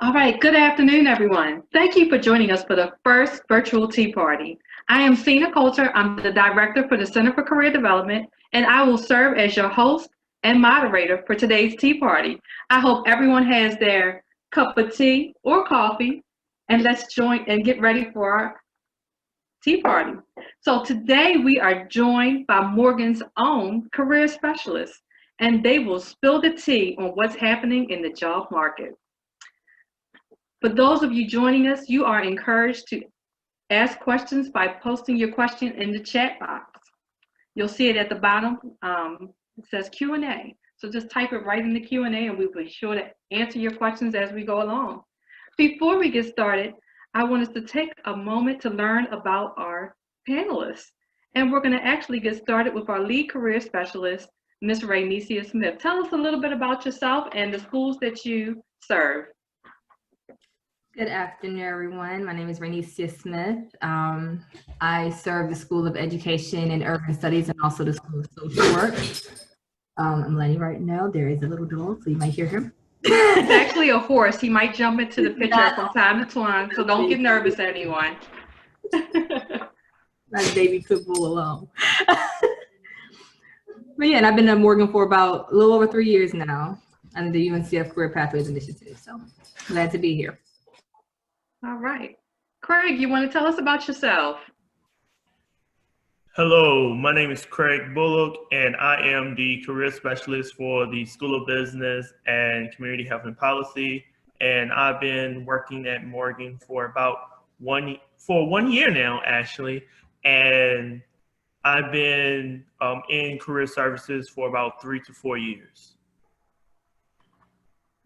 All right, good afternoon, everyone. Thank you for joining us for the first virtual tea party. I am Sina Coulter. I'm the director for the Center for Career Development, and I will serve as your host and moderator for today's tea party. I hope everyone has their cup of tea or coffee, and let's join and get ready for our tea party. So today we are joined by Morgan's own career specialists, and they will spill the tea on what's happening in the job market. For those of you joining us, you are encouraged to ask questions by posting your question in the chat box. You'll see it at the bottom. It says Q&A. So just type it right in the Q&A and we will be sure to answer your questions as we go along. Before we get started, I want us to take a moment to learn about our panelists. And we're going to actually get started with our lead career specialist, Ms. Raynesia Smith. Tell us a little bit about yourself and the schools that you serve. Good afternoon, everyone. My name is Raynesia Smith. I serve the School of Education and Urban Studies and also the School of Social Work. I'm letting right now, there is a little dog, so you might hear him. It's actually a horse. He might jump into the picture from time to time, so don't get nervous, anyone. Not baby pit bull alone. But yeah, and I've been at Morgan for about a little over 3 years now under the UNCF Career Pathways Initiative, so glad to be here. All right. Craig, you want to tell us about yourself? Hello, my name is Craig Bullock, and I am the career specialist for the School of Business and Community Health and Policy. And I've been working at Morgan for about 1 year now, actually. And I've been in career services for about 3 to 4 years.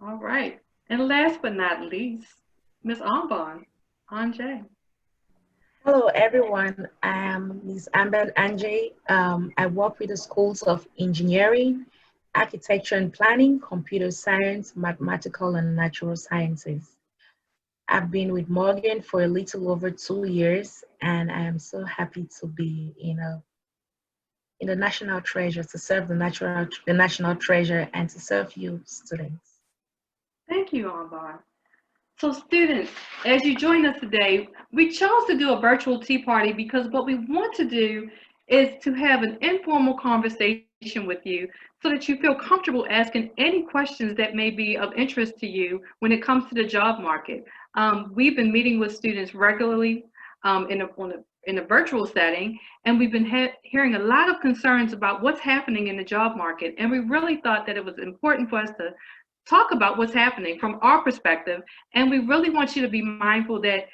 All right. And last but not least, Ms. Anjay. Hello, everyone. I am Ms. Amber Anjay. I work with the schools of engineering, architecture and planning, computer science, mathematical and natural sciences. I've been with Morgan for a little over 2 years, and I am so happy to be in the National Treasure, to serve the National Treasure and to serve you students. Thank you, Anbar. So students, as you join us today, we chose to do a virtual tea party because what we want to do is to have an informal conversation with you so that you feel comfortable asking any questions that may be of interest to you when it comes to the job market. We've been meeting with students regularly in a virtual setting, and we've been hearing a lot of concerns about what's happening in the job market. And we really thought that it was important for us to talk about what's happening from our perspective. And we really want you to be mindful that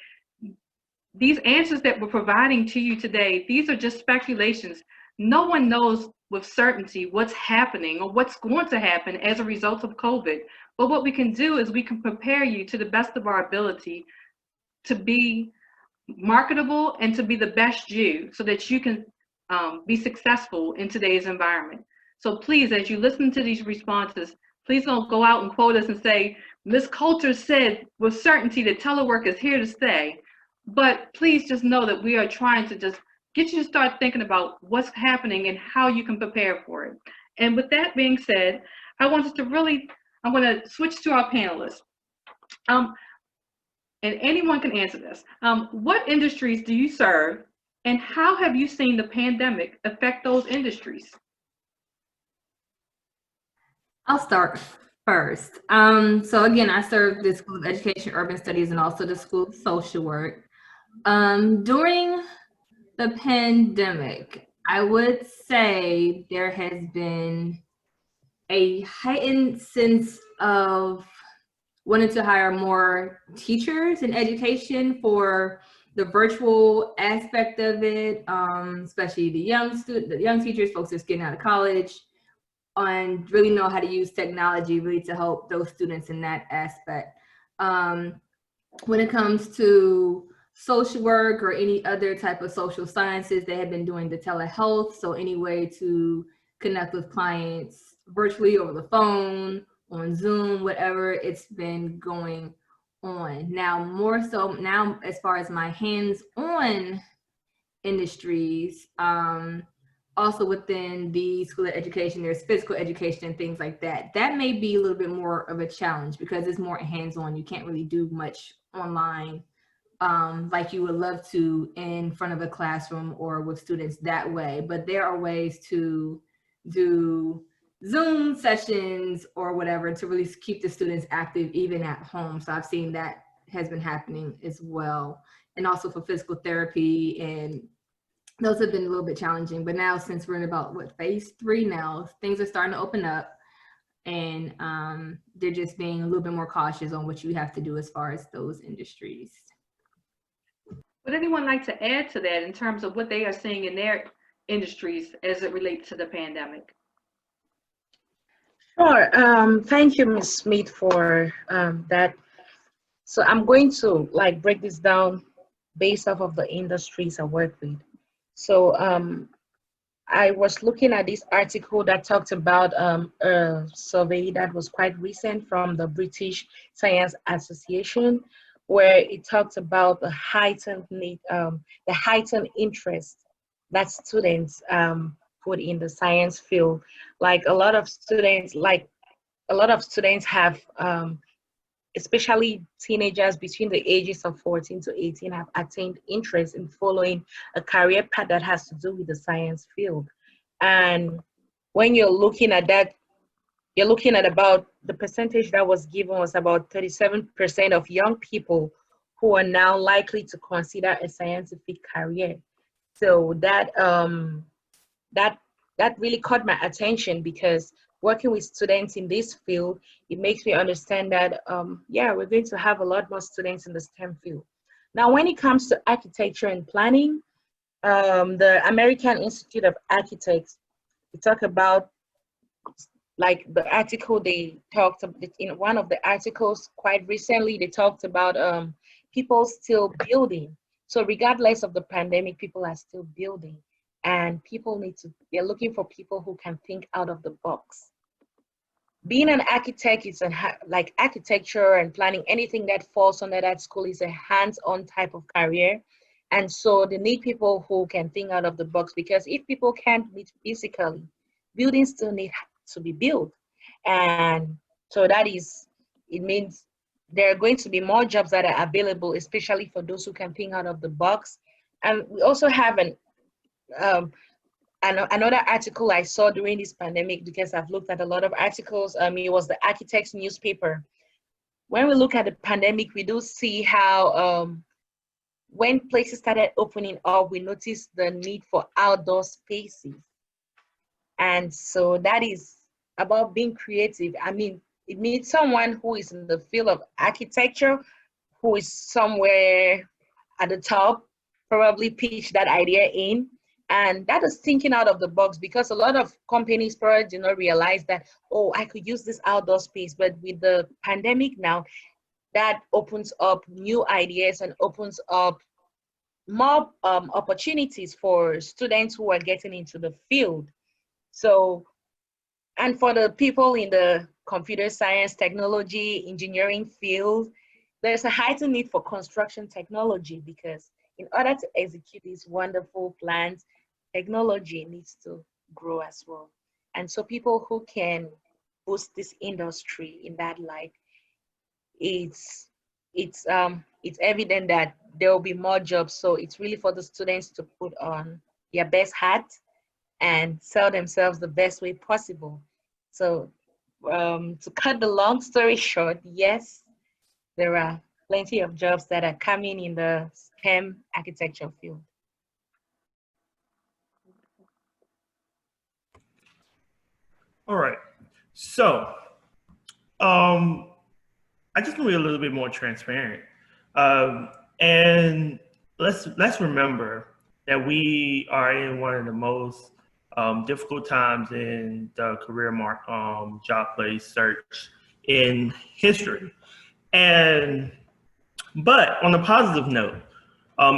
these answers that we're providing to you today, these are just speculations. No one knows with certainty what's happening or what's going to happen as a result of COVID. But what we can do is we can prepare you to the best of our ability to be marketable and to be the best you so that you can be successful in today's environment. So please, as you listen to these responses, please don't go out and quote us and say, Ms. Coulter said with certainty that telework is here to stay. But please just know that we are trying to just get you to start thinking about what's happening and how you can prepare for it. And with that being said, I'm going to switch to our panelists. And anyone can answer this. What industries do you serve, and how have you seen the pandemic affect those industries? I'll start first. So again, I serve the School of Education, Urban Studies, and also the School of Social Work. During the pandemic, I would say there has been a heightened sense of wanting to hire more teachers in education for the virtual aspect of it, especially the young teachers, folks just getting out of college, and really know how to use technology really to help those students in that aspect. When it comes to social work or any other type of social sciences, they have been doing the telehealth, so any way to connect with clients virtually over the phone, on Zoom, whatever, it's been going on. Now, more so now as far as my hands-on industries, also within the School of Education, there's physical education and things like that. That may be a little bit more of a challenge because it's more hands-on. You can't really do much online like you would love to in front of a classroom or with students that way. But there are ways to do Zoom sessions or whatever to really keep the students active even at home. So I've seen that has been happening as well. And also for physical therapy, and those have been a little bit challenging. But now, since we're in about phase 3 now, things are starting to open up, and they're just being a little bit more cautious on what you have to do as far as those industries. Would anyone like to add to that in terms of what they are seeing in their industries as it relates to the pandemic? Sure. Thank you, Ms. Smith, for that. So I'm going to break this down based off of the industries I work with. So I was looking at this article that talked about a survey that was quite recent from the British Science Association, where it talked about the heightened need, the heightened interest that students put in the science field. Like a lot of students have, especially teenagers between the ages of 14 to 18, have attained interest in following a career path that has to do with the science field. And when you're looking at that, you're looking at about the percentage that was given was about 37% of young people who are now likely to consider a scientific career. So that really caught my attention, because working with students in this field, it makes me understand that, yeah, we're going to have a lot more students in the STEM field. Now, when it comes to architecture and planning, the American Institute of Architects, we talk about, like the article they talked about, in one of the articles quite recently, they talked about people still building. So regardless of the pandemic, people are still building. And they're looking for people who can think out of the box. Being an architect is like architecture and planning, anything that falls under that school is a hands-on type of career. And so they need people who can think out of the box, because if people can't meet physically, buildings still need to be built. And so it means there are going to be more jobs that are available, especially for those who can think out of the box. And we also have another article I saw during this pandemic, because I've looked at a lot of articles. It was the Architects newspaper. When we look at the pandemic, we do see how when places started opening up, we noticed the need for outdoor spaces. And so that is about being creative. I mean, it needs someone who is in the field of architecture, who is somewhere at the top, probably pitch that idea in. And that is thinking out of the box, because a lot of companies probably do not realize that, oh, I could use this outdoor space. But with the pandemic now, that opens up new ideas and opens up more opportunities for students who are getting into the field. So, and for the people in the computer science, technology, engineering field, there's a heightened need for construction technology, because in order to execute these wonderful plans, technology needs to grow as well. And so people who can boost this industry in that light, it's evident that there will be more jobs. So it's really for the students to put on their best hat and sell themselves the best way possible. So to cut the long story short, yes, there are plenty of jobs that are coming in the STEM architecture field. All right. So, I just want to be a little bit more transparent, and let's remember that we are in one of the most difficult times in the career job place search in history. But on a positive note, I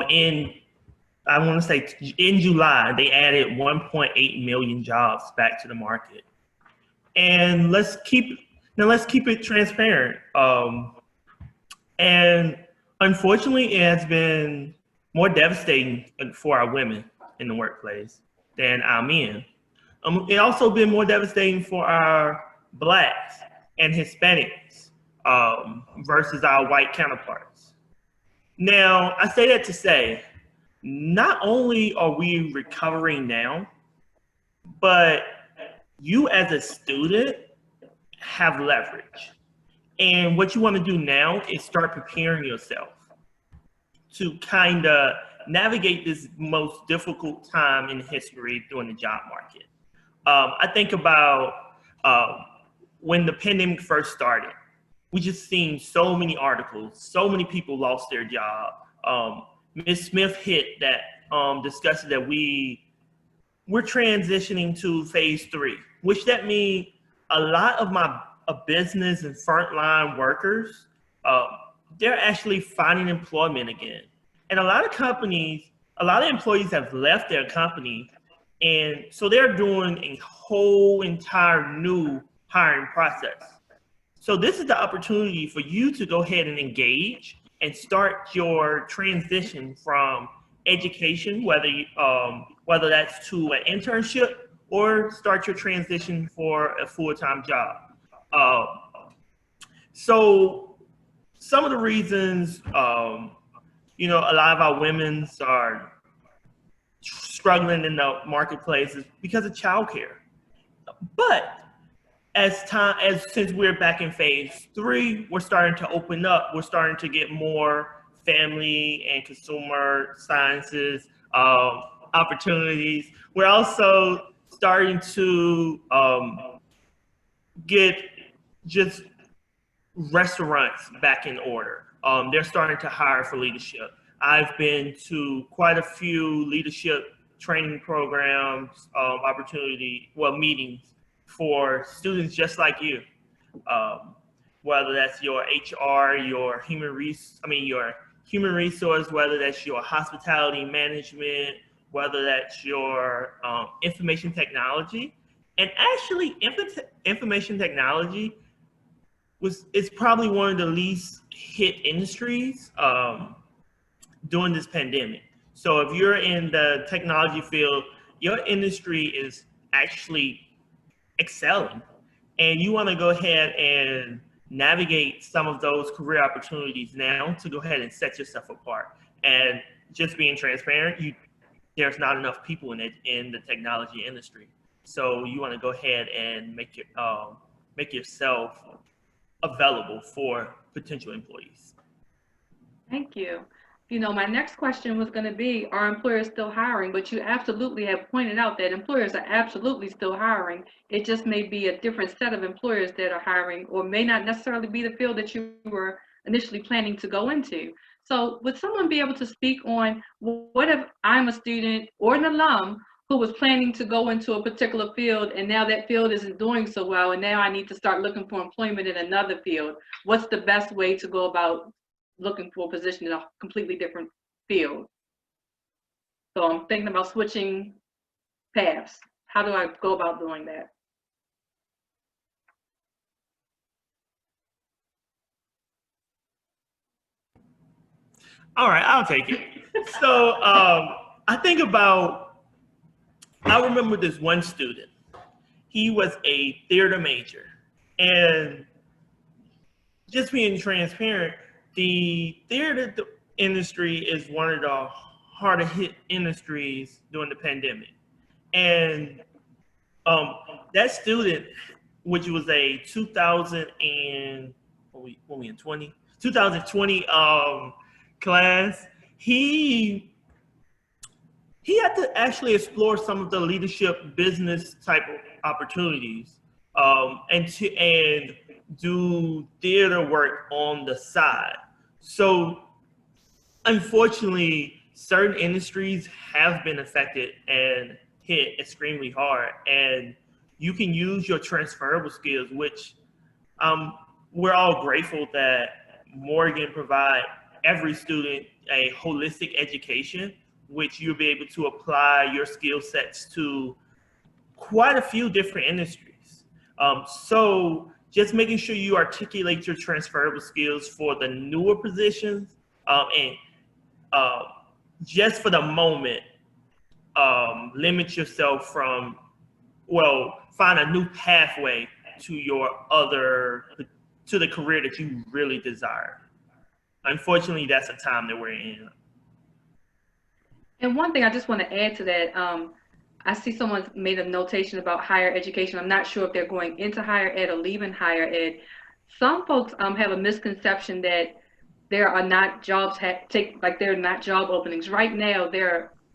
want to say in July, they added 1.8 million jobs back to the market. And let's keep it transparent. And unfortunately, it has been more devastating for our women in the workplace. than our men. It also been more devastating for our Blacks and Hispanics versus our white counterparts. Now, I say that to say, not only are we recovering now, but you as a student have leverage. And what you want to do now is start preparing yourself to kind of navigate this most difficult time in history during the job market. I think about when the pandemic first started, we just seen so many articles, so many people lost their job. Ms. Smith hit that discussed that we're transitioning to phase 3, which that means a lot of my business and frontline workers, they're actually finding employment again. And a lot of companies, a lot of employees have left their company, and so they're doing a whole entire new hiring process. So this is the opportunity for you to go ahead and engage and start your transition from education, whether that's to an internship or start your transition for a full-time job. So some of the reasons, you know, a lot of our women's are struggling in the marketplace is because of childcare. But since we're back in phase 3, we're starting to open up. We're starting to get more family and consumer sciences opportunities. We're also starting to get just restaurants back in order. They're starting to hire for leadership. I've been to quite a few leadership training programs, meetings for students just like you. Whether that's your HR, your human resource, whether that's your hospitality management, whether that's your information technology. And actually, information technology is probably one of the least hit industries during this pandemic. So if you're in the technology field, your industry is actually excelling, and you want to go ahead and navigate some of those career opportunities now to go ahead and set yourself apart. And just being transparent, there's not enough people in the technology industry. So you want to go ahead and make yourself available for potential employees. Thank you. You know, my next question was going to be, are employers still hiring? But you absolutely have pointed out that employers are absolutely still hiring. It just may be a different set of employers that are hiring, or may not necessarily be the field that you were initially planning to go into. So would someone be able to speak on, what if I'm a student or an alum who was planning to go into a particular field, and now that field isn't doing so well, and now I need to start looking for employment in another field? What's the best way to go about looking for a position in a completely different field? So I'm thinking about switching paths. How do I go about doing that? All right, I'll take it. So I remember this one student. He was a theater major, and just being transparent, the theater industry is one of the harder hit industries during the pandemic. And that student, which was a 2020 class, he had to actually explore some of the leadership business type of opportunities, and do theater work on the side. So unfortunately, certain industries have been affected and hit extremely hard, and you can use your transferable skills, which we're all grateful that Morgan provide every student a holistic education, which you'll be able to apply your skill sets to quite a few different industries. So just making sure you articulate your transferable skills for the newer positions, and just for the moment, limit yourself from, well, find a new pathway to to the career that you really desire. Unfortunately, that's the time that we're in. And one thing I just want to add to that, I see someone made a notation about higher education. I'm not sure if they're going into higher ed or leaving higher ed. Some folks have a misconception that there are not jobs there are not job openings right now.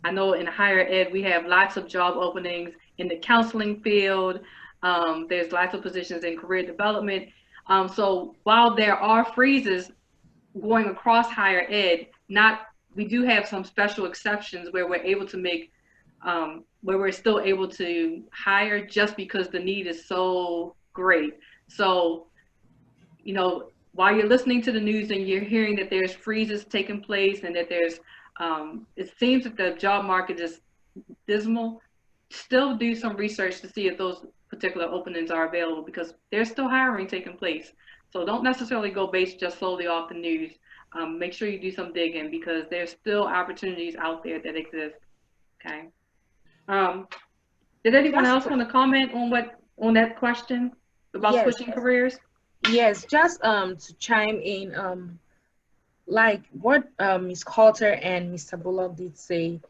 I know in higher ed we have lots of job openings in the counseling field. There's lots of positions in career development. So while there are freezes going across higher ed, we do have some special exceptions where we're able to make where we're still able to hire just because the need is so great. So, you know, while you're listening to the news and you're hearing that there's freezes taking place and that it seems that the job market is dismal, still do some research to see if those particular openings are available, because there's still hiring taking place. So don't necessarily go based just solely off the news. Make sure you do some digging, because there's still opportunities out there that exist. Okay. Did anyone else want to comment on that question about switching careers? Yes, just to chime in, like what Ms. Coulter and Mr. Bullock did say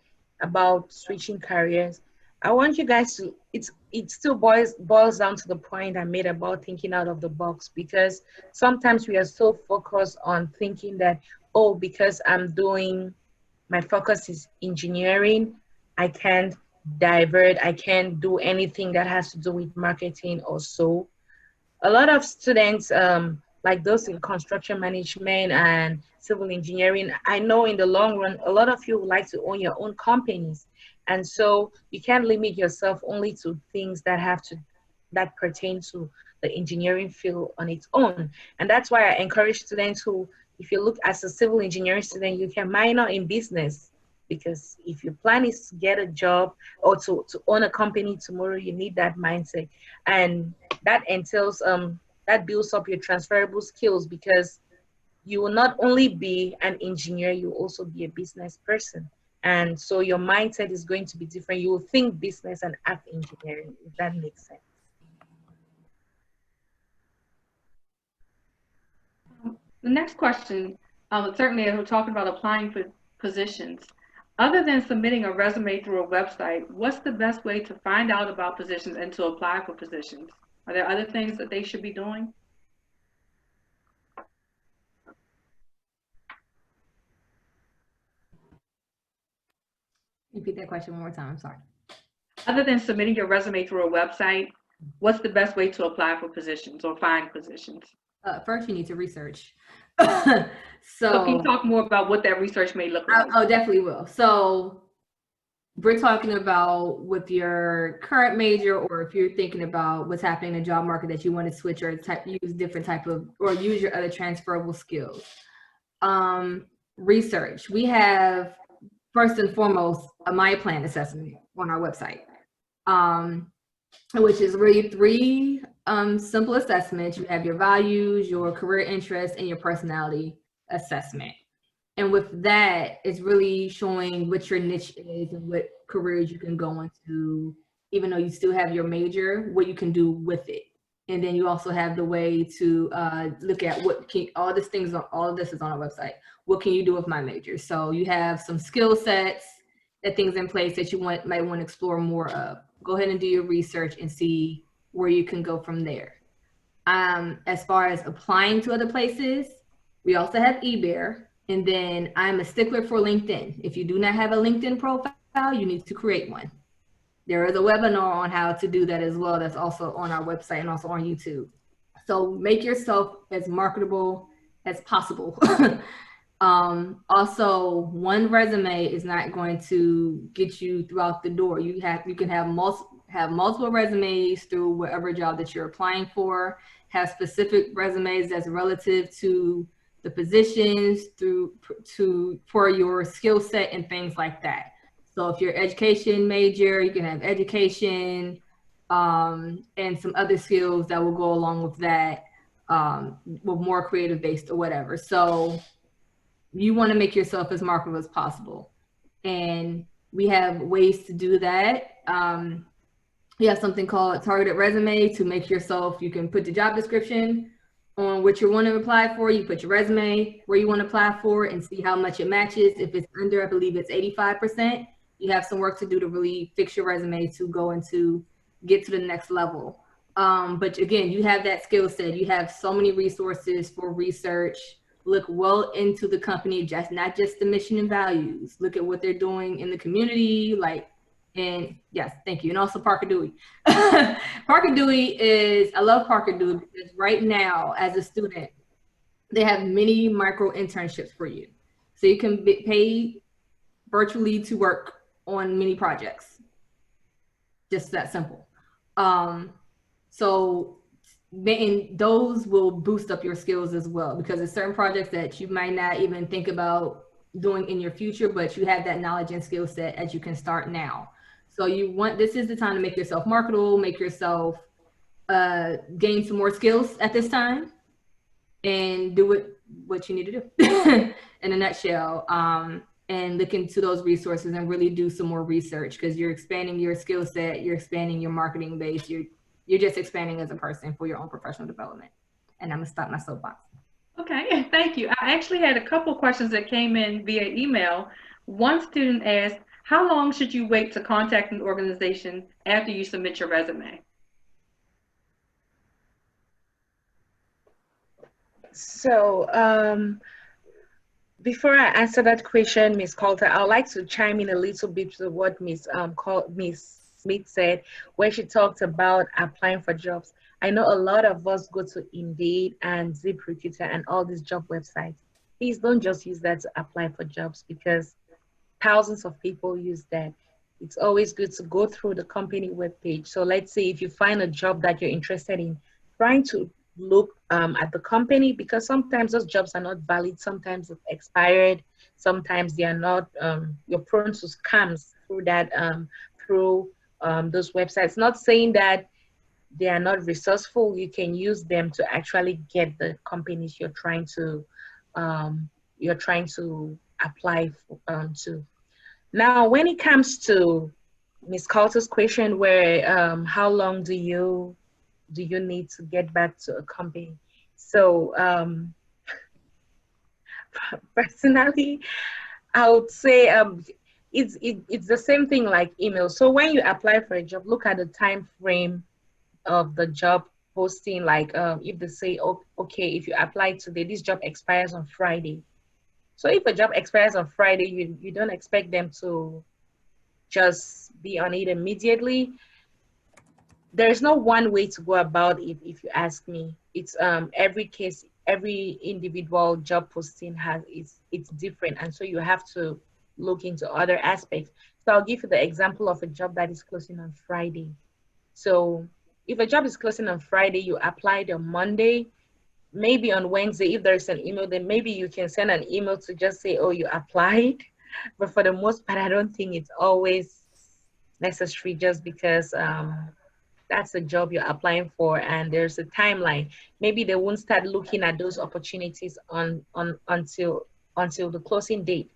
about switching careers. I want you guys to, it still boils down to the point I made about thinking out of the box, because sometimes we are so focused on thinking that, oh, because my focus is engineering, I can't divert, I can't do anything that has to do with marketing or so. A lot of students, like those in construction management and civil engineering, I know in the long run, a lot of you would like to own your own companies. And so you can't limit yourself only to things that pertain to the engineering field on its own. And that's why I encourage students who, if you look as a civil engineering student, you can minor in business, because if your plan is to get a job or to own a company tomorrow, you need that mindset. And that entails, that builds up your transferable skills, because you will not only be an engineer, you will also be a business person. And so your mindset is going to be different. You will think business and act engineering, if that makes sense. The next question, certainly as we're talking about applying for positions, other than submitting a resume through a website, what's the best way to find out about positions and to apply for positions? Are there other things that they should be doing? Repeat that question one more time, I'm sorry. Other than submitting your resume through a website, what's the best way to apply for positions or find positions? First, you need to research. So can you talk more about what that research may look like? Oh, definitely will. So we're talking about with your current major, or if you're thinking about what's happening in the job market that you want to switch or use different type of, or use your other transferable skills. Research. We have, first and foremost, a My Plan assessment on our website, which is really 3 simple assessments. You have your values, your career interests, and your personality assessment. And with that, it's really showing what your niche is and what careers you can go into, even though you still have your major, what you can do with it. And then you also have the way to look at all of this is on our website. What can you do with my major? So you have some skill sets, things in place that you might want to explore more of. Go ahead and do your research and see where you can go from there. As far as applying to other places, we also have eBear. And then I'm a stickler for LinkedIn. If you do not have a LinkedIn profile, you need to create one. There is a webinar on how to do that as well. That's also on our website and also on YouTube. So make yourself as marketable as possible. Also, one resume is not going to get you throughout the door. You can have multiple resumes through whatever job that you're applying for. Have specific resumes that's relative to the positions for your skill set and things like that. So if you're education major, you can have education and some other skills that will go along with that, with more creative based or whatever. So you want to make yourself as marketable as possible. And We have ways to do that. You have something called targeted resume to make yourself, you can put the job description on what you want to apply for. You put your resume where you want to apply for and see how much it matches. If it's under, I believe it's 85%, you have some work to do to really fix your resume to go into get to the next level. But again, you have that skill set. You have so many resources for research. Look well into the company, just not just the mission and values. Look at what they're doing in the community, like, and yes, thank you. And also Parker Dewey. Parker Dewey is, I love Parker Dewey because right now as a student, they have many micro internships for you. So you can be paid virtually to work on many projects. Just that simple. So and those will boost up your skills as well, because there's certain projects that you might not even think about doing in your future, but you have that knowledge and skill set as you can start now. So you want, this is the time to make yourself marketable, make yourself gain some more skills at this time, and do what you need to do in a nutshell. And look into those resources and really do some more research, because you're expanding your skill set, you're expanding your marketing base, you're just expanding as a person for your own professional development. And I'm gonna stop my soapbox. Okay, thank you. I actually had a couple questions that came in via email. One student asked, how long should you wait to contact an organization after you submit your resume? So before I answer that question, Ms. Coulter, I would like to chime in a little bit to what Ms. Smith said, where she talked about applying for jobs. I know a lot of us go to Indeed and ZipRecruiter and all these job websites. Please don't just use that to apply for jobs, because thousands of people use that. It's always good to go through the company webpage. So let's say if you find a job that you're interested in, trying to look at the company, because sometimes those jobs are not valid, sometimes it's expired, sometimes they are not, you're prone to scams through that, through those websites. Not saying that they are not resourceful, you can use them to actually get the companies you're trying to apply for, to. Now, when it comes to Ms. Coulter's question, where how long do you need to get back to a company? So personally, I would say it's the same thing like email. So when you apply for a job, look at the time frame of the job posting. Like if they say, oh, okay, if you apply today, this job expires on Friday. So if a job expires on Friday, you don't expect them to just be on it immediately. There's no one way to go about it, if you ask me. It's every case, every individual job posting it's different, and so you have to look into other aspects. So I'll give you the example of a job that is closing on Friday. So if a job is closing on Friday, you applied on Monday, maybe on Wednesday, if there's an email, then maybe you can send an email to just say, oh, you applied. But for the most part, I don't think it's always necessary, just because that's a job you're applying for and there's a timeline. Maybe they won't start looking at those opportunities until the closing date.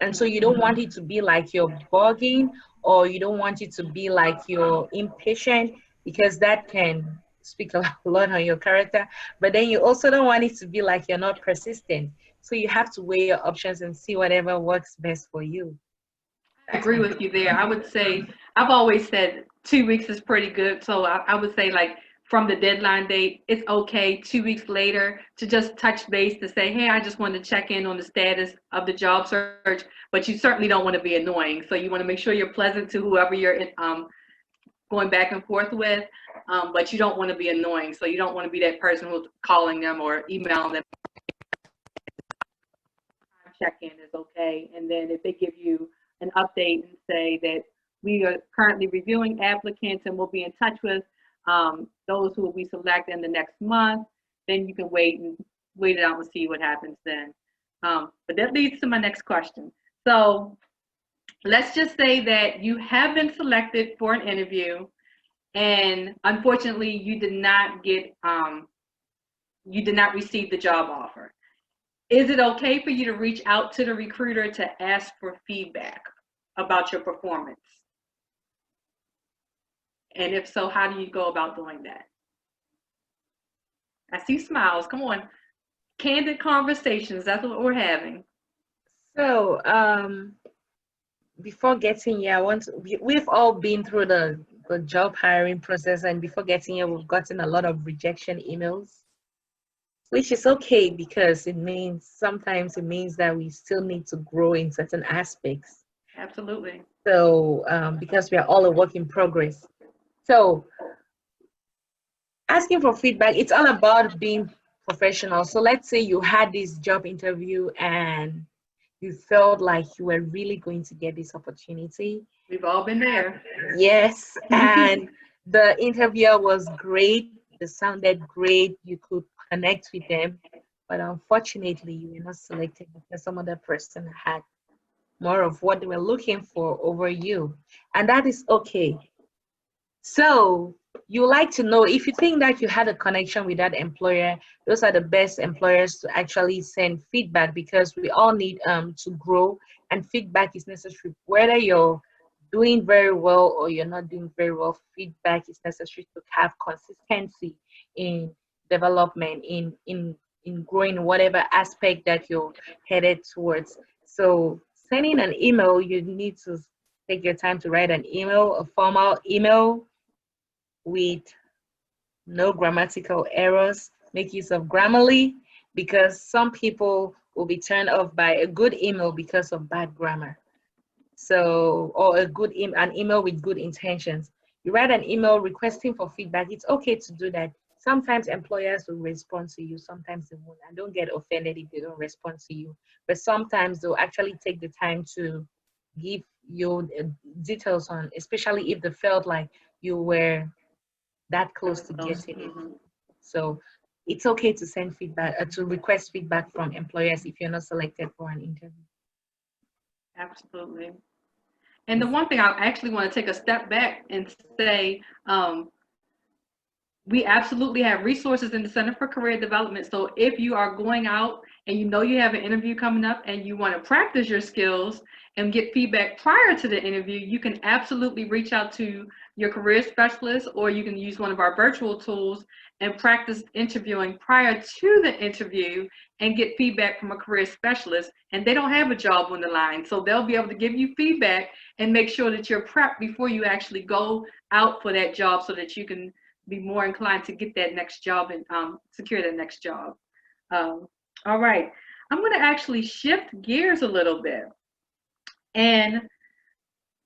And so you don't want it to be like you're bugging, or you don't want it to be like you're impatient, because that can speak a lot on your character. But then you also don't want it to be like you're not persistent. So you have to weigh your options and see whatever works best for you. I agree with you there. I would say, I've always said 2 weeks is pretty good. So I would say, like, from the deadline date, it's okay 2 weeks later to just touch base to say, hey, I just wanted to check in on the status of the job search. But you certainly don't want to be annoying. So you want to make sure you're pleasant to whoever you're going back and forth with, but you don't want to be annoying. So you don't want to be that person who's calling them or emailing them. Check-in is okay. And then if they give you an update and say that we are currently reviewing applicants and we'll be in touch with those who will be selected in the next month, then you can wait it out and see what happens then. But that leads to my next question. So let's just say that you have been selected for an interview, and unfortunately you did not receive the job offer. Is it okay for you to reach out to the recruiter to ask for feedback? about your performance? And if so, how do you go about doing that? I see smiles. Come on. Candid conversations. That's what we're having. So, before getting here, we've all been through the job hiring process, and before getting here, we've gotten a lot of rejection emails, which is okay because sometimes it means that we still need to grow in certain aspects. Absolutely. So, because we are all a work in progress. So, asking for feedback, it's all about being professional. So, let's say you had this job interview and you felt like you were really going to get this opportunity. We've all been there. Yes, and the interviewer was great. They sounded great. You could connect with them, but unfortunately, you were not selected because some other person had more of what they were looking for over you, and that is okay. So you like to know if you think that you had a connection with that employer, those are the best employers to actually send feedback because we all need to grow, and feedback is necessary. Whether you're doing very well or you're not doing very well, feedback is necessary to have consistency in development, in growing whatever aspect that you're headed towards. So sending an email, you need to take your time to write an email, a formal email with no grammatical errors. Make use of Grammarly because some people will be turned off by a good email because of bad grammar. So, or an email with good intentions. You write an email requesting for feedback. It's okay to do that. Sometimes employers will respond to you, sometimes they won't. And don't get offended if they don't respond to you. But sometimes they'll actually take the time to give you details on, especially if they felt like you were that close to getting it. So it's okay to send feedback, to request feedback from employers if you're not selected for an interview. Absolutely. And the one thing I actually want to take a step back and say, we absolutely have resources in the Center for Career Development. So if you are going out and you know you have an interview coming up and you want to practice your skills and get feedback prior to the interview, you can absolutely reach out to your career specialist, or you can use one of our virtual tools and practice interviewing prior to the interview and get feedback from a career specialist. And they don't have a job on the line, so they'll be able to give you feedback and make sure that you're prepped before you actually go out for that job so that you can be more inclined to get that next job and secure that next job. All right, I'm going to actually shift gears a little bit and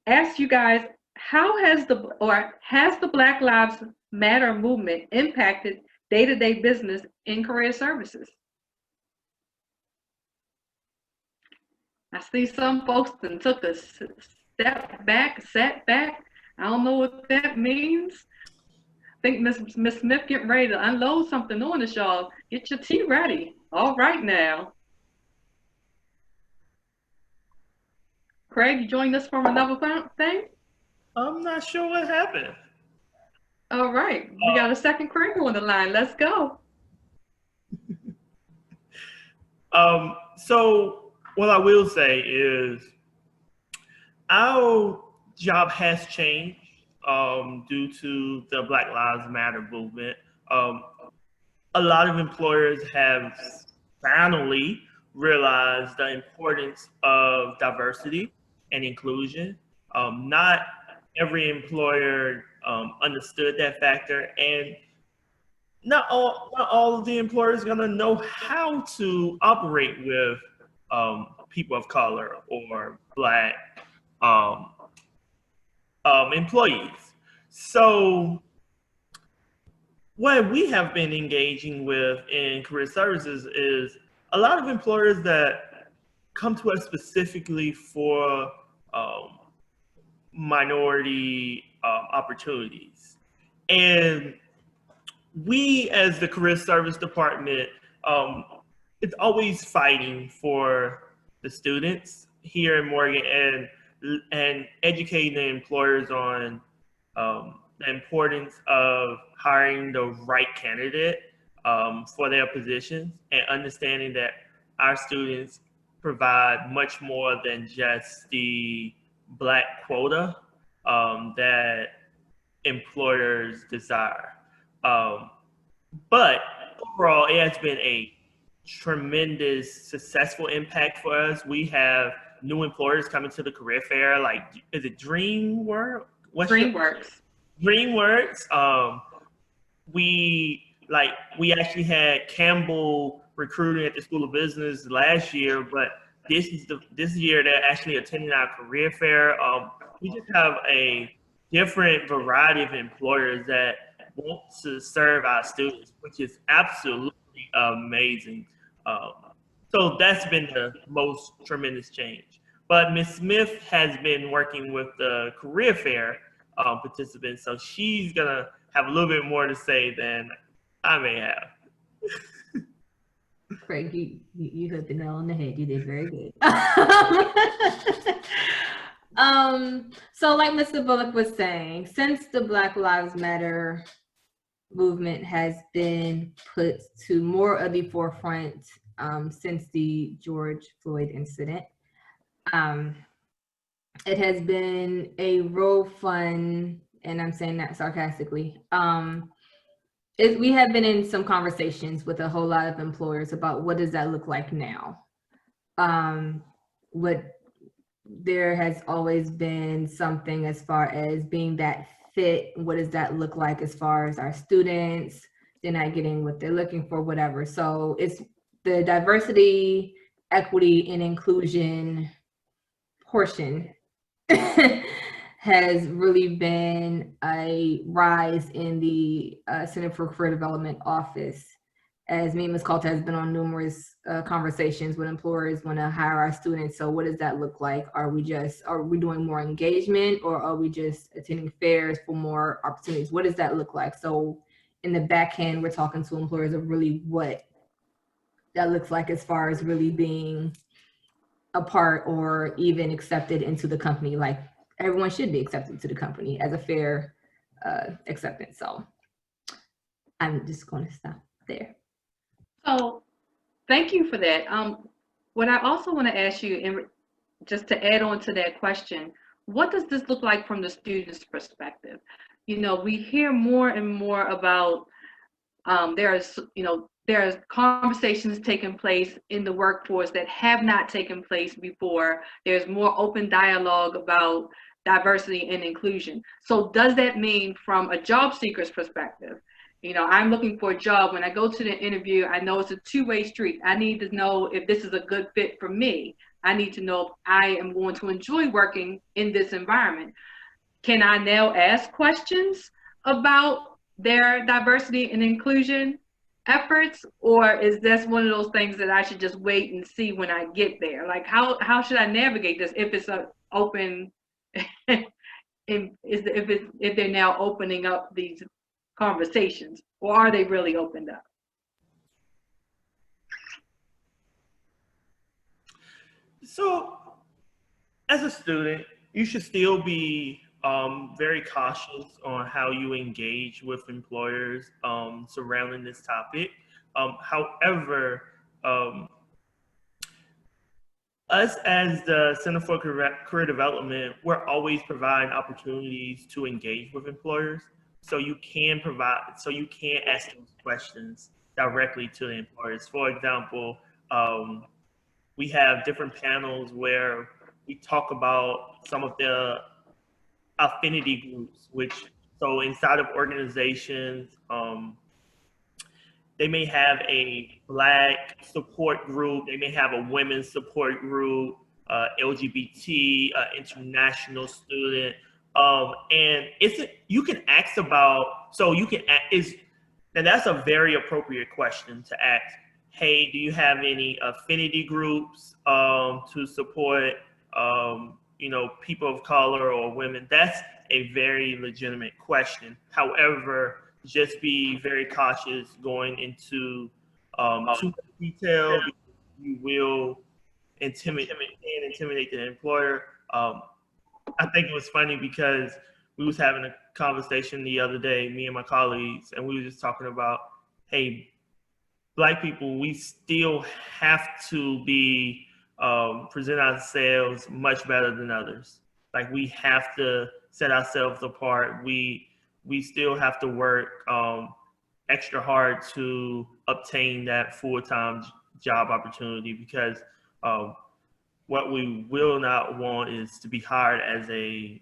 ask you guys, how has the Black Lives Matter movement impacted day-to-day business in career services? I see some folks that took a step back, sat back. I don't know what that means. I think Miss Smith getting ready to unload something on us, y'all. Get your tea ready. All right now. Craig, you joined us from another thing? I'm not sure what happened. All right. We got a second Craig on the line. Let's go. So what I will say is our job has changed due to the Black Lives Matter movement. A lot of employers have finally realized the importance of diversity and inclusion. Not every employer understood that factor, and not all of the employers are going to know how to operate with people of color or Black employees. So what we have been engaging with in career services is a lot of employers that come to us specifically for minority opportunities. And we, as the career service department, it's always fighting for the students here in Morgan and educating the employers on the importance of hiring the right candidate for their positions, and understanding that our students provide much more than just the Black quota that employers desire. But overall, it has been a tremendous successful impact for us. We have new employers coming to the career fair, like, is it DreamWorks? DreamWorks. We actually had Campbell recruiting at the School of Business last year, but this year they're actually attending our career fair. We just have a different variety of employers that want to serve our students, which is absolutely amazing. So that's been the most tremendous change. But Ms. Smith has been working with the career fair participants, so she's gonna have a little bit more to say than I may have. Craig, you hit the nail on the head. You did very good. So like Mr. Bullock was saying, since the Black Lives Matter movement has been put to more of the forefront since the George Floyd incident, it has been a real fun, and I'm saying that sarcastically, we have been in some conversations with a whole lot of employers about what does that look like now. There has always been something as far as being that fit. What does that look like as far as our students? They're not getting what they're looking for, whatever. So it's the diversity, equity, and inclusion portion has really been a rise in the Center for Career Development office, as me and Ms. Calta has been on numerous conversations with employers want to hire our students. So what does that look like? Are we doing more engagement, or are we just attending fairs for more opportunities? What does that look like? So in the back end, we're talking to employers of really what that looks like as far as really being a part or even accepted into the company. Like, everyone should be accepted to the company as a fair acceptance. So I'm just going to stop there. So thank you for that. What I also want to ask you, and just to add on to that question, what does this look like from the student's perspective? You know, we hear more and more about there's conversations taking place in the workforce that have not taken place before. There's more open dialogue about diversity and inclusion. So does that mean, from a job seeker's perspective, you know, I'm looking for a job. When I go to the interview, I know it's a two-way street. I need to know if this is a good fit for me. I need to know if I am going to enjoy working in this environment. Can I now ask questions about their diversity and inclusion efforts, or is this one of those things that I should just wait and see when I get there? Like, how should I navigate this if it's an open if they're now opening up these conversations, or are they really opened up? So as a student, you should still be very cautious on how you engage with employers surrounding this topic. However, us as the Center for Career Development, we're always providing opportunities to engage with employers. So you can ask those questions directly to the employers. For example, we have different panels where we talk about some of the affinity groups, so inside of organizations, they may have a Black support group, they may have a women's support group, LGBT, international student, and you can ask about, and that's a very appropriate question to ask. Hey, do you have any affinity groups to support people of color or women? That's a very legitimate question. However, just be very cautious going into too much detail. You will intimidate the employer. I think it was funny because we was having a conversation the other day, me and my colleagues, and we were just talking about, hey, Black people, we still have to be present ourselves much better than others. like we have to set ourselves apart. We still have to work extra hard to obtain that full-time job opportunity, because what we will not want is to be hired as a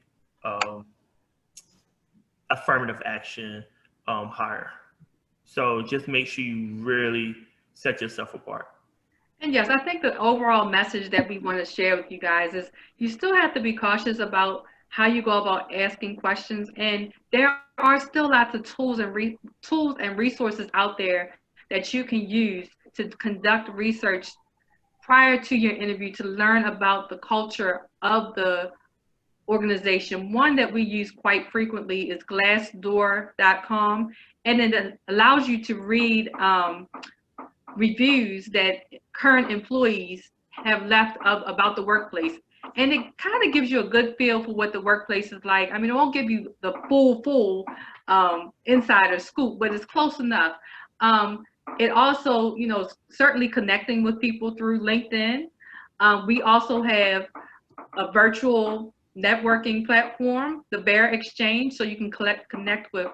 affirmative action hire. So just make sure you really set yourself apart. And yes, I think the overall message that we want to share with you guys is you still have to be cautious about how you go about asking questions. And there are still lots of tools and resources out there that you can use to conduct research prior to your interview to learn about the culture of the organization. One that we use quite frequently is glassdoor.com, and it allows you to read reviews that current employees have left about the workplace. And it kind of gives you a good feel for what the workplace is like. I mean, it won't give you the full insider scoop, but it's close enough. It also, certainly connecting with people through LinkedIn. We also have a virtual networking platform, the Bear Exchange, so you can connect with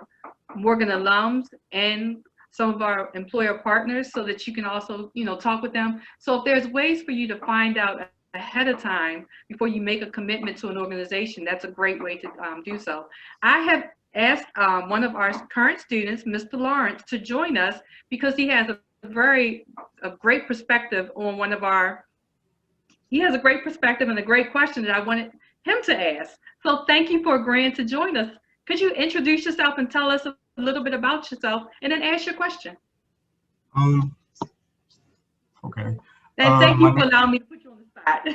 Morgan alums and some of our employer partners so that you can also, talk with them. So if there's ways for you to find out ahead of time before you make a commitment to an organization, that's a great way to do so. I have asked one of our current students, Mr. Lawrence, to join us because he has a great perspective on he has a great perspective and a great question that I wanted him to ask. So thank you for agreeing to join us. Could you introduce yourself and tell us a little bit about yourself and then ask your question? Okay. And thank you for allowing me to put you on the spot.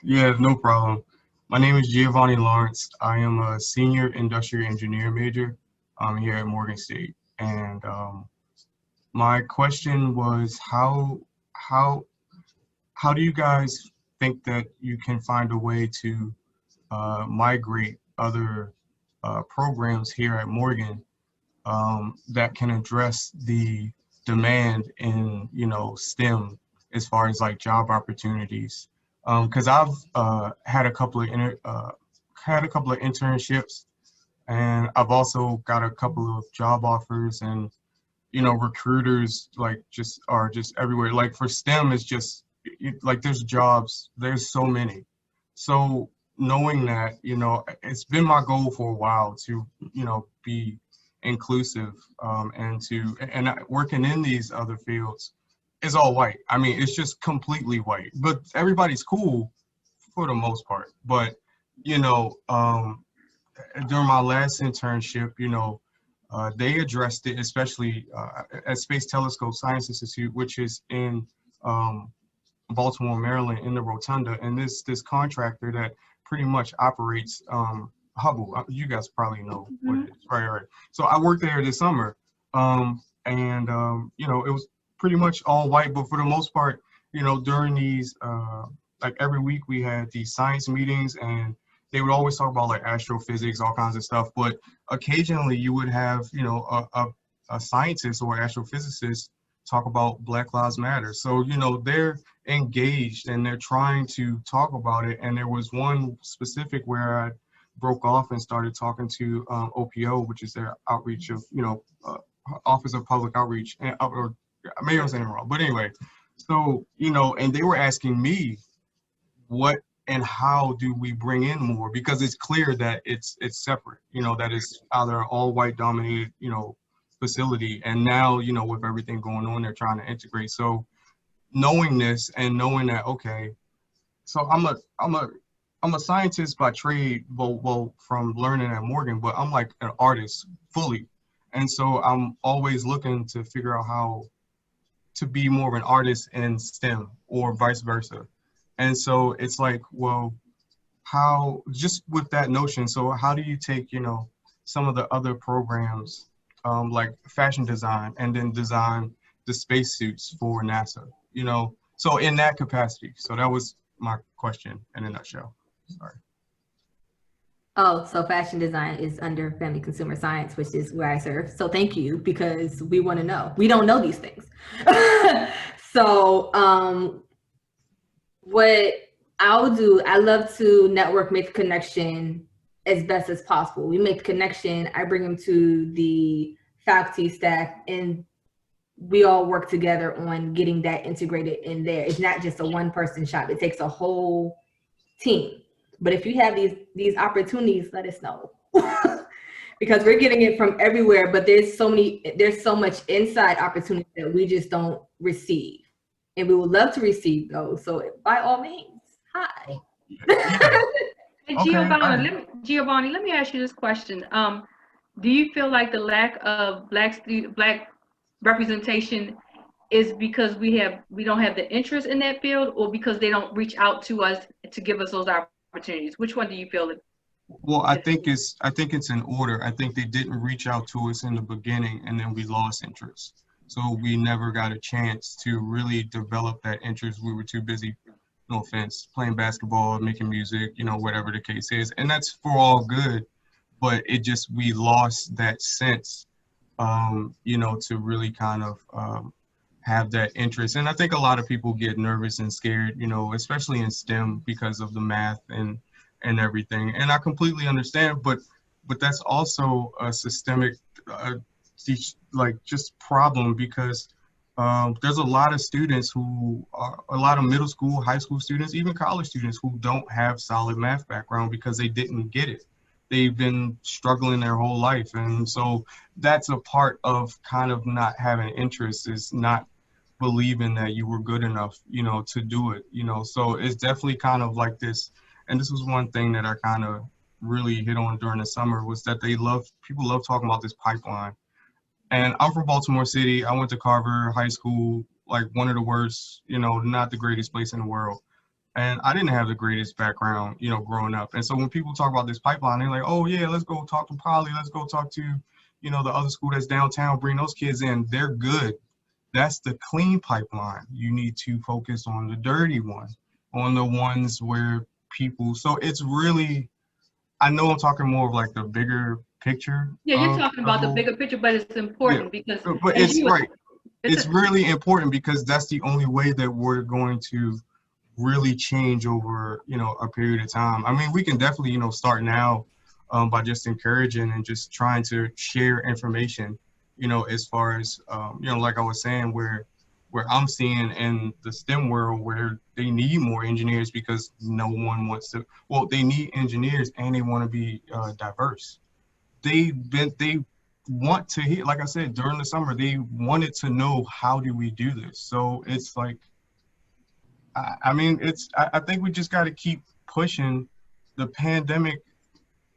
Yeah, no problem. My name is Giovanni Lawrence. I am a senior industrial engineer major here at Morgan State. And my question was, how do you guys think that you can find a way to migrate other programs here at Morgan that can address the demand in STEM as far as like job opportunities? Because I've had a couple of internships, and I've also got a couple of job offers, and recruiters are just everywhere. Like for STEM, it's just like there's jobs, there's so many. So knowing that, it's been my goal for a while to be inclusive, and working in these other fields is all white. I mean, it's just completely white, but everybody's cool for the most part. But during my last internship, they addressed it, especially at Space Telescope Science Institute, which is in Baltimore, Maryland, in the Rotunda. And this contractor that pretty much operates Hubble. You guys probably know what it is, right? So I worked there this summer, and it was pretty much all white, but for the most part, during these, like every week we had these science meetings, and they would always talk about like astrophysics, all kinds of stuff. But occasionally you would have, a scientist or astrophysicist talk about Black Lives Matter. So, they're engaged and they're trying to talk about it. And there was one specific where I broke off and started talking to OPO, which is their outreach of, Office of Public Outreach, or maybe I'm saying it wrong, but anyway. So, and they were asking me what and how do we bring in more, because it's clear that it's separate, that it's either an all white dominated, facility. And now, with everything going on, they're trying to integrate. So knowing this and knowing that, okay, so I'm a scientist by trade, well, from learning at Morgan, but I'm like an artist fully. And so I'm always looking to figure out how to be more of an artist in STEM or vice versa. And so it's like, well, how, just with that notion, so how do you take, some of the other programs like fashion design and then design the spacesuits for NASA, so in that capacity. So that was my question in a nutshell. Sorry. Oh, so fashion design is under family consumer science, which is where I serve. So thank you, because we want to know. We don't know these things. So what I love to network, make connection as best as possible. We make connection, I bring them to the faculty, staff, and we all work together on getting that integrated in there. It's not just a one-person shop. It takes a whole team. But if you have these opportunities, let us know. Because we're getting it from everywhere, but there's so much inside opportunity that we just don't receive. And we would love to receive those. So by all means, hi. Hey, Okay, Giovanni, let me ask you this question. Do you feel like the lack of black representation is because we don't have the interest in that field, or because they don't reach out to us to give us those opportunities? Which one do you feel? well, I think it's in order. I think they didn't reach out to us in the beginning, and then we lost interest. So we never got a chance to really develop that interest. We were too busy, no offense, playing basketball, making music, whatever the case is. And that's for all good, but we lost that sense, to really kind of have that interest. And I think a lot of people get nervous and scared, especially in STEM because of the math and everything. And I completely understand, but that's also a systemic just problem, because there's a lot of students who are a lot of middle school, high school students, even college students who don't have solid math background because they didn't get it. They've been struggling their whole life. And so that's a part of kind of not having interest, is not believing that you were good enough, to do it, so it's definitely kind of like this. And this was one thing that I kind of really hit on during the summer, was that people love talking about this pipeline. And I'm from Baltimore City. I went to Carver High School, like one of the worst, not the greatest place in the world. And I didn't have the greatest background, growing up. And so when people talk about this pipeline, they're like, oh yeah, let's go talk to Poly, let's go talk to, the other school that's downtown, bring those kids in. They're good. That's the clean pipeline. You need to focus on the dirty one, on the ones where people, so it's really, I know I'm talking more of like the bigger picture. Yeah, you're talking about the bigger picture, but it's important because, but it's right. It's really important, because that's the only way that we're going to really change over, a period of time. I mean, we can definitely, start now by just encouraging and just trying to share information, as far as, like I was saying, where I'm seeing in the STEM world where they need more engineers, because no one wants to, well, they need engineers and they want to be diverse. They want to hear, like I said, during the summer, they wanted to know, how do we do this? So it's like, I think we just got to keep pushing. The pandemic